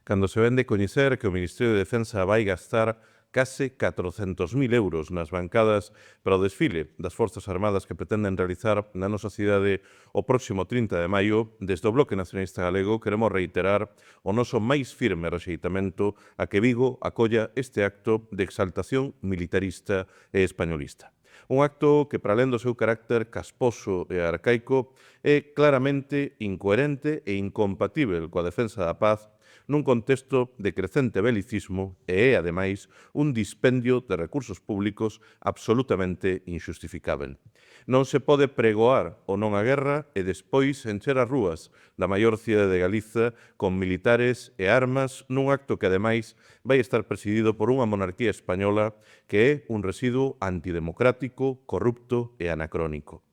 Cando se vende coñecer que o Ministerio de Defensa vai gastar case 400.000 euros nas bancadas para o desfile das Forzas Armadas que pretenden realizar na nosa cidade o próximo 30 de maio, desde o Bloque Nacionalista Galego queremos reiterar o noso máis firme rexeitamento a que Vigo acolla este acto de exaltación militarista e españolista. Un acto que, para alén do seu carácter casposo e arcaico, é claramente incoherente e incompatível coa defensa da paz nun contexto de crecente belicismo e é, ademais, un dispendio de recursos públicos absolutamente injustificável. Non se pode pregoar o non á guerra e despois encher as rúas da maior cidade de Galiza con militares e armas nun acto que, ademais, vai estar presidido por unha monarquía española que é un residuo antidemocrático, corrupto e anacrónico.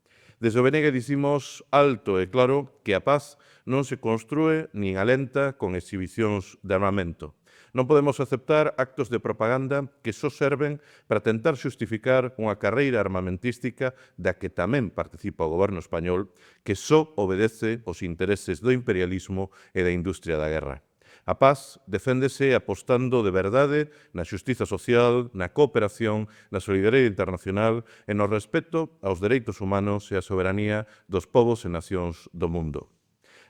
Desde o BNG dicimos alto e claro que a paz non se construe nin alenta con exhibicións de armamento. Non podemos aceptar actos de propaganda que só serven para tentar xustificar unha carreira armamentística da que tamén participa o goberno español, que só obedece aos intereses do imperialismo e da industria da guerra. A paz deféndese apostando de verdade na xustiza social, na cooperación, na solidariedade internacional e no respeto aos dereitos humanos e á soberanía dos povos e nacións do mundo.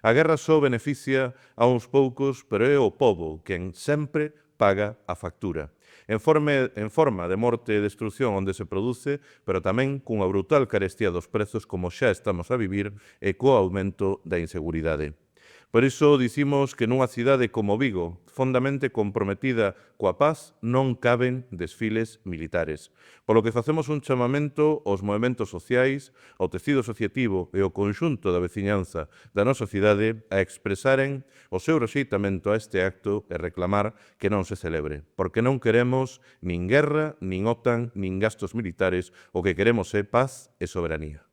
A guerra só beneficia a uns poucos, pero é o pobo quen sempre paga a factura. En forma de morte e destrucción onde se produce, pero tamén cunha brutal carestía dos prezos como xa estamos a vivir e co aumento da inseguridade. Por iso dicimos que nunha cidade como Vigo, fondamente comprometida coa paz, non caben desfiles militares. Polo que facemos un chamamento aos movementos sociais, ao tecido asociativo e ao conxunto da veciñanza da nosa cidade a expresaren o seu rexeitamento a este acto e reclamar que non se celebre, porque non queremos nin guerra, nin OTAN, nin gastos militares, o que queremos é paz e soberanía.